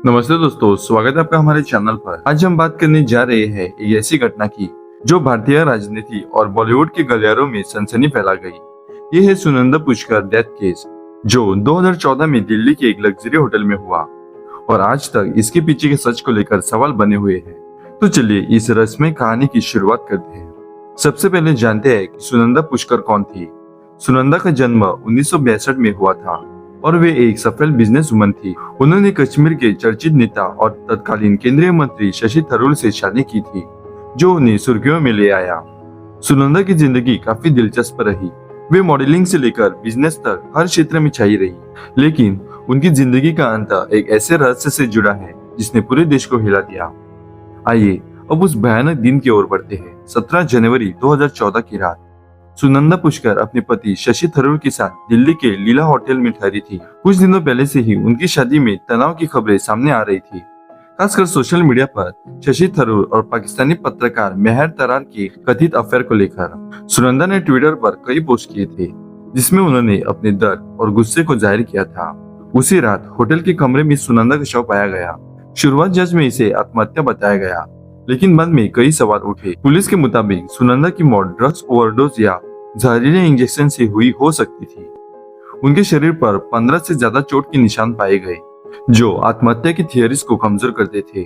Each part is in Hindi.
नमस्ते दोस्तों, स्वागत है आपका हमारे चैनल पर। आज हम बात करने जा रहे हैं एक ऐसी घटना की जो भारतीय राजनीति और बॉलीवुड के गलियारों में सनसनी फैला गई। ये है सुनंदा पुष्कर डेथ केस, जो 2014 में दिल्ली के एक लग्जरी होटल में हुआ और आज तक इसके पीछे के सच को लेकर सवाल बने हुए हैं। तो चलिए इस रहस्यमय कहानी की शुरुआत करते हैं। सबसे पहले जानते हैं कि सुनंदा पुष्कर कौन थी। सुनंदा का जन्म 1962 में हुआ था और वे एक सफल बिजनेस वुमन थी। उन्होंने कश्मीर के चर्चित नेता और तत्कालीन केंद्रीय मंत्री शशि थरूर से शादी की थी, जो उन्हें सुर्खियों में ले आया। सुनंदा की जिंदगी काफी दिलचस्प रही। वे मॉडलिंग से लेकर बिजनेस तक हर क्षेत्र में छाई रही, लेकिन उनकी जिंदगी का अंत एक ऐसे रहस्य से जुड़ा है जिसने पूरे देश को हिला दिया। आइए अब उस भयानक दिन की ओर बढ़ते हैं। 17 जनवरी 2014 की रात सुनंदा पुष्कर अपने पति शशि थरूर के साथ दिल्ली के लीला होटल में ठहरी थी। कुछ दिनों पहले से ही उनकी शादी में तनाव की खबरें सामने आ रही थी, खासकर सोशल मीडिया पर शशि थरूर और पाकिस्तानी पत्रकार मेहर तरार के कथित अफेयर को लेकर। सुनंदा ने ट्विटर पर कई पोस्ट किए थे, जिसमें उन्होंने अपने दर्द और गुस्से को जाहिर किया था। उसी रात होटल के कमरे में सुनंदा का शव पाया गया। शुरुआत जज में इसे आत्महत्या बताया गया, लेकिन बाद में कई सवाल उठे। पुलिस के मुताबिक सुनंदा की मौत ड्रग्स ओवरडोज या जहरीले इंजेक्शन से हुई हो सकती थी। उनके शरीर पर 15 से ज्यादा चोट के निशान पाए गए, जो आत्महत्या की थियरीज को कमजोर करते थे।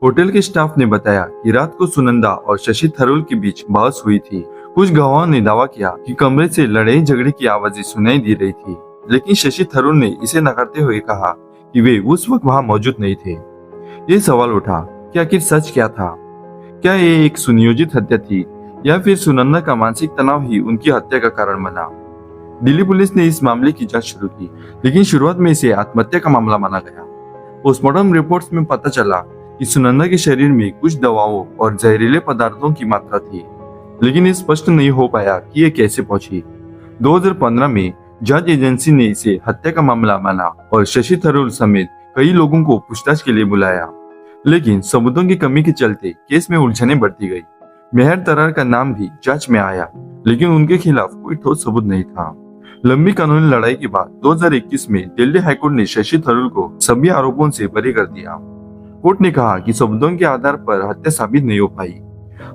होटल के स्टाफ ने बताया कि रात को सुनंदा और शशि थरूर के बीच बहस हुई थी। कुछ गवाहों ने दावा किया कि कमरे से लड़ाई झगड़े की आवाजें सुनाई दे रही थी, लेकिन शशि थरूर ने इसे नकारते हुए कहा कि वे उस वक्त वहां मौजूद नहीं थे। ये सवाल उठा कि आखिर सच क्या था? क्या ये एक सुनियोजित हत्या थी या फिर सुनंदा का मानसिक तनाव ही उनकी हत्या का कारण बना? दिल्ली पुलिस ने इस मामले की जांच शुरू की, लेकिन शुरुआत में इसे आत्महत्या का मामला माना गया। पोस्टमार्टम रिपोर्ट्स में पता चला कि सुनंदा के शरीर में कुछ दवाओं और जहरीले पदार्थों की मात्रा थी, लेकिन ये स्पष्ट नहीं हो पाया कि ये कैसे पहुंची। 2015 में जांच एजेंसी ने इसे हत्या का मामला माना और शशि थरूर समेत कई लोगों को पूछताछ के लिए बुलाया, लेकिन सबूतों की कमी के चलते केस में उलझनें बढ़ती गई। मेहर तरार का नाम भी जांच में आया, लेकिन उनके खिलाफ कोई ठोस सबूत नहीं था। लंबी कानूनी लड़ाई के बाद 2021 में दिल्ली हाईकोर्ट ने शशि थरूर को सभी आरोपों से बरी कर दिया। कोर्ट ने कहा कि सबूतों के आधार पर हत्या साबित नहीं हो पाई।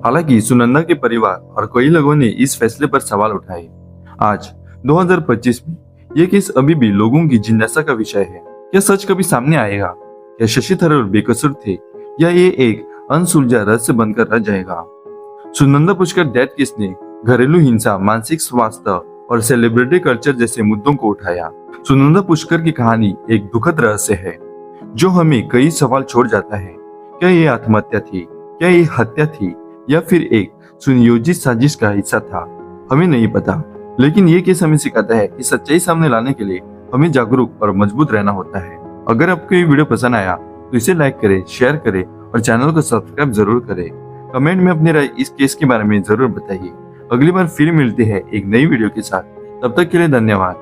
हालांकि सुनंदा के परिवार और कई लोगों ने इस फैसले पर सवाल उठाए। आज 2025 में यह केस अभी भी लोगों की जिज्ञासा का विषय है। क्या सच कभी सामने आएगा? क्या शशि थरूर बेकसूर थे या ये एक अनसुलझा रहस्य बनकर रह जाएगा? सुनंदा पुष्कर डेथ केस ने घरेलू हिंसा, मानसिक स्वास्थ्य और सेलिब्रिटी कल्चर जैसे मुद्दों को उठाया। सुनंदा पुष्कर की कहानी एक दुखद रहस्य है जो हमें कई सवाल छोड़ जाता है। क्या ये आत्महत्या थी? क्या ये हत्या थी या फिर एक सुनियोजित साजिश का हिस्सा था? हमें नहीं पता, लेकिन ये केस हमें सिखाता है कि सच्चाई सामने लाने के लिए हमें जागरूक और मजबूत रहना होता है। अगर आपको ये वीडियो पसंद आया तो इसे लाइक करें, शेयर करें और चैनल को सब्सक्राइब जरूर करें। कमेंट में अपनी राय इस केस के बारे में जरूर बताइए। अगली बार फिर मिलते हैं एक नई वीडियो के साथ। तब तक के लिए धन्यवाद।